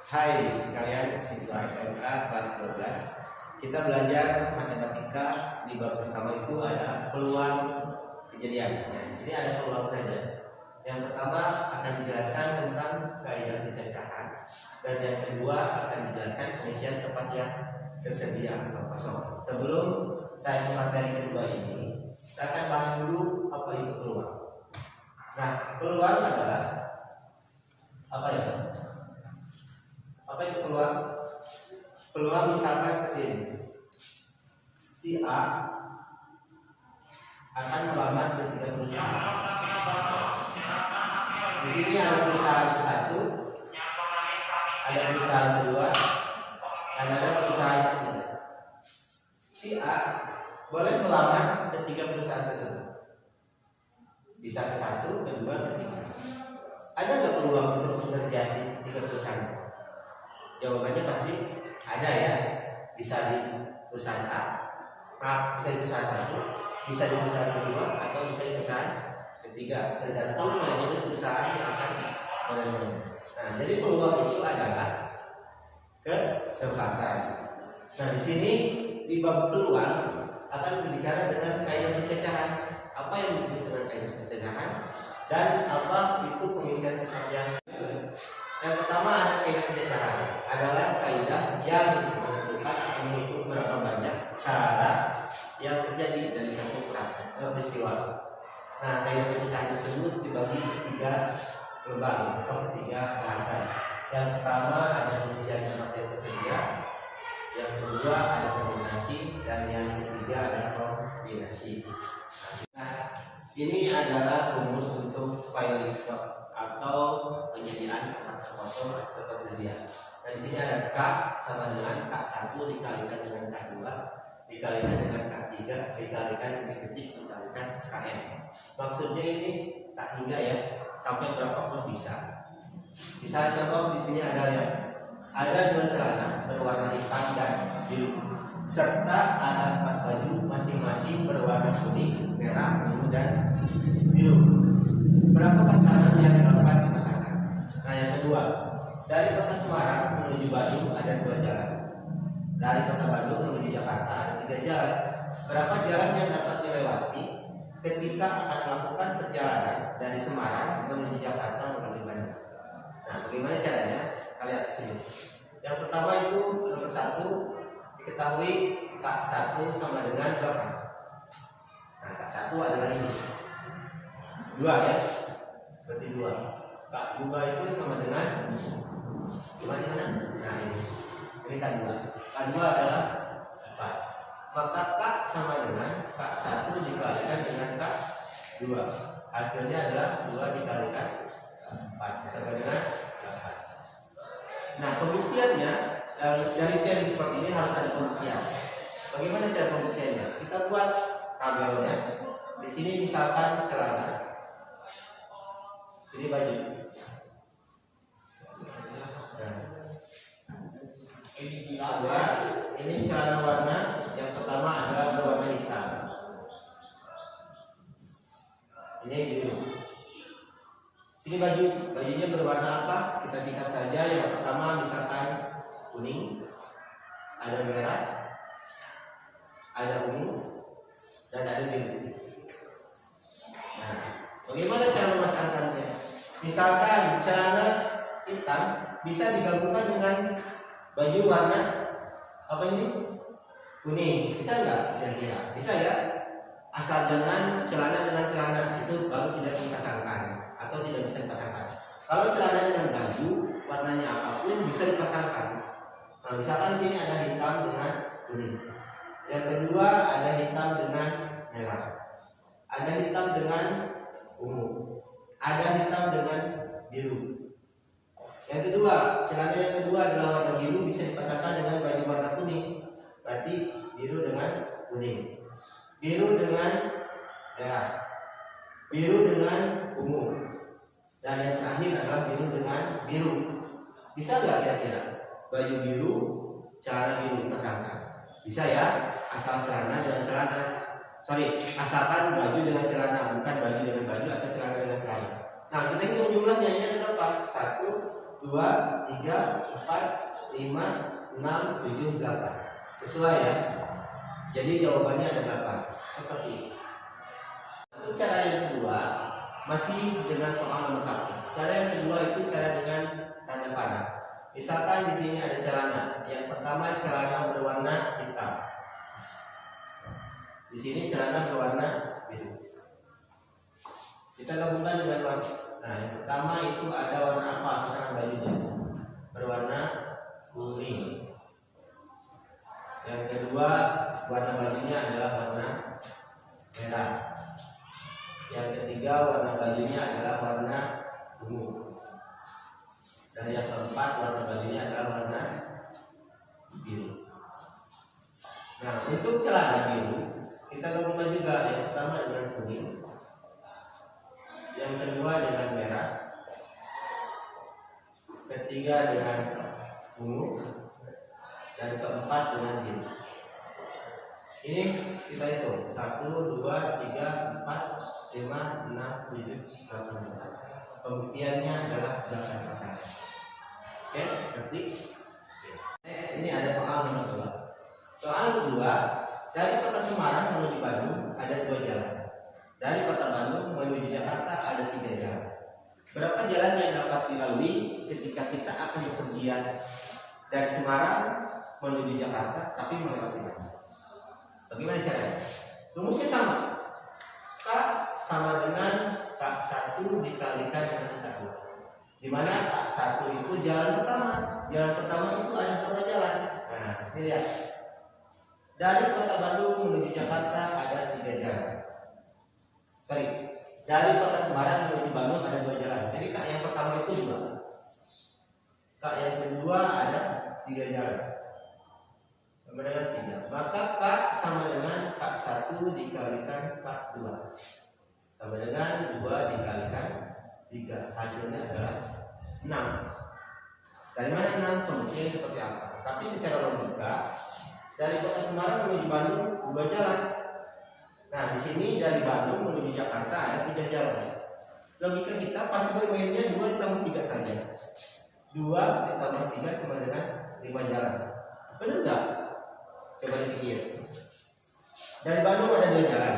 Hai kalian siswa SMK kelas 12. Kita belajar matematika di bab pertama itu ada peluang kejadian. Nah, di sini ada peluang saja. Yang pertama akan dijelaskan tentang kaidah pecahan dan yang kedua akan dijelaskan pengisian tempat yang tersedia atau kosong. Sebelum saya ke materi kedua ini, saya akan bahas dulu apa itu peluang. Nah, peluang adalah apa ya? Apa itu peluang? Peluang misalkan seperti ini. Si A akan melamar ke 3 perusahaan. Di sini ada perusahaan satu, ada perusahaan kedua, dan ada perusahaan ketiga. Si A boleh melamar ke 3 perusahaan tersebut. Bisa ke 1, kedua, ketiga. Ada nggak peluang untuk terjadi 3 perusahaan? Jawabannya pasti ada ya. Bisa di perusahaan A, bisa di perusahaan satu, bisa di perusahaan kedua, atau bisa di perusahaan ketiga. Tergantung manajemen perusahaan yang akan menerimanya. Nah, jadi peluang itu adalah kesempatan. Nah, di sini di bab peluang akan berbicara dengan kaidah pencacahan. Apa yang disebut dengan kaidah pencacahan dan apa itu pengisian tempat yang pertama ada kaidah pencacahan adalah kaidah yang menentukan atau menghitung berapa banyak cara yang terjadi dari satu peristiwa. Nah, kaidah pencacahan tersebut dibagi 3 lembaga atau 3 bahasan. Yang pertama ada pengisian tempat yang tersedia, yang kedua ada kombinasi, dan yang ketiga ada kombinasi. Nah, ini adalah rumus untuk filling stock atau penyediaan tempat kosong atau tersedia. Dan di sini ada K sama dengan K1 dikalikan dengan K2 dikalikan dengan K3 dikalikan titik dikalikan KM. Maksudnya ini tak hingga ya, sampai berapapun bisa. Bisa contoh di sini ada ya, ada 2 celana berwarna hitam dan biru, serta ada 4 baju masing-masing berwarna kuning, merah, ungu, dan biru. Berapa pasangan yang dapat dipasangkan? Nah, yang kedua, dari kota Semarang menuju Bandung ada 2 jalan. Dari kota Bandung menuju Jakarta ada 3 jalan. Berapa jalan yang dapat dilewati ketika akan melakukan perjalanan dari Semarang menuju Jakarta melalui Bandung? Nah, bagaimana caranya? Kalian sini. Yang pertama itu nomor 1 diketahui K1 sama dengan berapa? Nah, K1 adalah ini 2 ya, berarti 2. K2 itu sama dengan gimana? Nah, ini K2. K2 adalah 4. Maka K sama dengan K1 dikalikan dengan K2. Hasilnya adalah 2 dikalikan 4 sama dengan 8. Nah, pembuktiannya dari filling stock ini harus ada pembuktian. Bagaimana cara pembuktiannya? Kita buat tabelnya. Di sini misalkan celana, sini baju. Nah, ini celana warna. Yang pertama adalah berwarna hitam. Ini biru. Sini baju, bajunya berwarna apa? Kita singkat saja. Yang pertama misalkan kuning, ada merah, ada ungu, dan ada biru. Nah, bagaimana cara memasangkannya? Misalkan celana hitam bisa digabungkan dengan baju warna apa ini? Kuning. Bisa nggak kira-kira? Bisa ya? Asal jangan celana dengan celana, itu baru tidak dipasangkan atau tidak bisa dipasangkan. Kalau celana dengan baju warnanya apapun bisa dipasangkan. Nah, misalkan di sini ada hitam dengan kuning. Yang kedua ada hitam dengan merah. Ada hitam dengan ungu. Ada hitam dengan biru. Yang kedua, celana yang kedua adalah warna biru bisa dipasangkan dengan baju warna kuning. Berarti biru dengan kuning, biru dengan merah, biru dengan ungu, dan yang terakhir adalah biru dengan biru. Bisa nggak kira-kira baju biru, celana biru dipasangkan? Bisa ya, asal celana dengan celana. Asalkan baju dengan celana, bukan baju dengan baju atau celana dengan celana. Nah, kita hitung jumlahnya, ini ada berapa? 1, 2, 3, 4, 5, 6, 7, 8. Sesuai ya. Jadi jawabannya ada 8. Seperti ini. Untuk cara yang kedua masih dengan soal nomor 1. Cara yang kedua itu cara dengan tanda panah. Misalkan di sini ada celana. Yang pertama celana berwarna hitam. Di sini celana berwarna biru. Kita gabungkan dengan warna. Nah, yang pertama itu ada warna apa? Misalkan bajunya berwarna kuning. Yang kedua warna bajunya adalah warna merah. Yang ketiga warna bajunya adalah warna ungu. Dan yang keempat warna bajunya adalah warna biru. Nah, untuk celana biru kita gabungkan juga yang pertama dengan kuning, yang kedua dengan merah, ketiga dengan ungu, dan keempat dengan biru. Ini kita hitung 1, 2, 3, 4, 5, 6, 7, 8. Pembuktiannya adalah 8 pasangan. Oke, ngerti? Next, ini ada soal nomor 2. Soal kedua, dari kota Semarang menuju Bandung ada 2 jalan. Dari kota Bandung menuju Jakarta ada 3 jalan. Berapa jalan yang dapat dilalui ketika kita akan bepergian dari Semarang menuju Jakarta tapi melewati Bandung? Bagaimana caranya? Rumusnya sama. K sama dengan K1 dikalikan dengan K2. Di mana K1 itu jalan pertama. Jalan pertama itu ada berapa jalan? Nah, sini lihat. Dari kota Bandung menuju Jakarta ada 3 jalan. Sorry, dari kota Semarang menuju Bandung ada 2 jalan. Jadi K yang pertama itu 2. K yang kedua ada 3 jalan. Sama dengan 3. Maka K sama dengan K1 dikalikan K2. Sama dengan 2 dikalikan 3. Hasilnya adalah 6. Dari mana 6? Pembuktian seperti apa? Tapi secara logika, dari kota Semarang menuju Bandung 2 jalan. Nah, di sini dari Bandung menuju Jakarta ada 3 jalan. Logika kita pasti bermainnya 2 ditambah 3 saja. 2 ditambah 3 sama dengan 5 jalan. Benar nggak? Coba dipikir. Dari Bandung ada 2 jalan.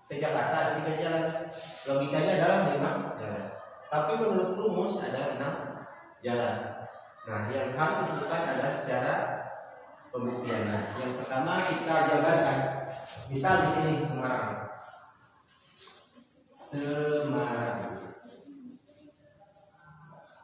Ke Jakarta ada 3 jalan. Logikanya adalah 5 jalan. Tapi menurut rumus ada 6 jalan. Nah, yang harus ditentukan adalah secara pembuktiannya. Yang pertama kita jabarkan. Misal di sini Semarang.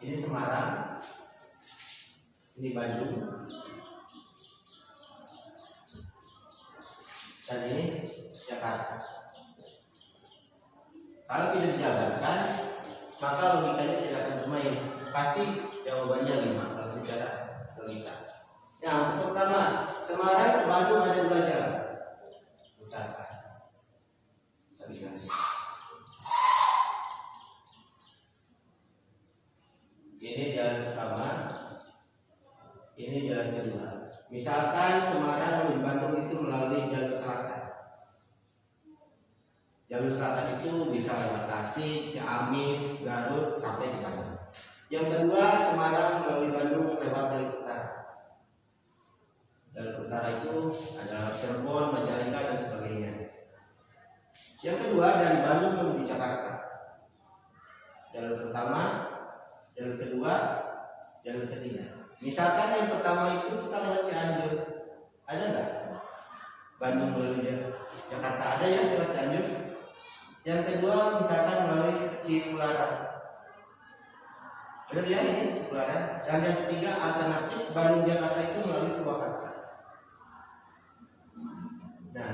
Ini Semarang. Ini Bandung. Dan ini Jakarta. Kalau tidak dijabarkan, maka logikanya tidak akan bermain. Pasti jawabannya 5 kalau bicara logika. Yang pertama, Semarang ke Bandung ada 2 jalan. Misalkan, ini jalan pertama, ini jalan kedua. Misalkan Semarang menuju Bandung itu melalui jalur selatan. Jalur selatan itu bisa lewat Tasik, Ciamis, Garut sampai ke Bandung. Yang kedua, Semarang melalui Bandung lewat jalur utara. Jalur utara itu ada Cirebon, Majalengka dan sebagainya. Yang kedua, dari Bandung menuju Jakarta. Jalur pertama, jalur kedua, jalur ketiga. Misalkan yang pertama itu kita lewat Cianjur, ada nggak? Bandung melalui Jakarta ada yang lewat Cianjur. Yang kedua misalkan melalui Cipularang. Benar ya ini Cipularang. Dan yang ketiga alternatif Bandung Jakarta itu melalui Purwakarta. Nah,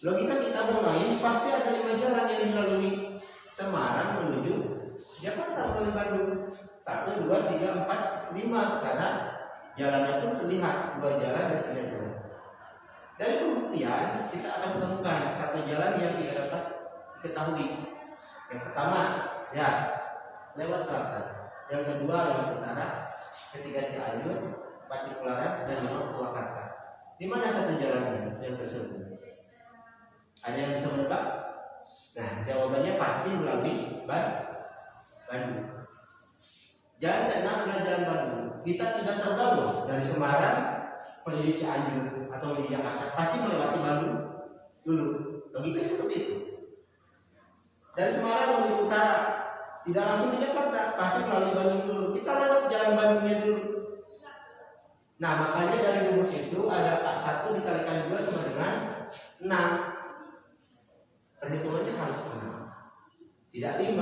logika kita bermain pasti ada 5 jalan yang dilalui. Semarang menuju Jakarta melalui Bandung. 1, 2, 3, 4, 5 karena jalannya pun terlihat 2 jalan dan 3 jalan. Dari pembuktian kita akan menemukan 1 jalan yang tidak dapat diketahui. Yang pertama ya lewat selatan, yang kedua lewat utara, ketiga Cianjur, 4 Cipularang dan 5 Purwakarta. Di mana 1 jalannya yang tersebut? Ada yang bisa menebak? Nah, jawabannya pasti melalui Bandung. Jalan ke-6 adalah Jalan Bandung. Kita tidak terbangun dari Semarang menuju Cianjur atau menuju Jakarta, pasti melewati Bandung dulu. Logikanya seperti itu. Dari Semarang menuju utara, tidak langsung ke Jakarta, pasti melalui Bandung dulu. Kita lewat Jalan Bandungnya dulu. Nah, makanya dari rumus itu ada 1 dikalikan 2 sama dengan 6. Perhitungannya harus 6, tidak 5.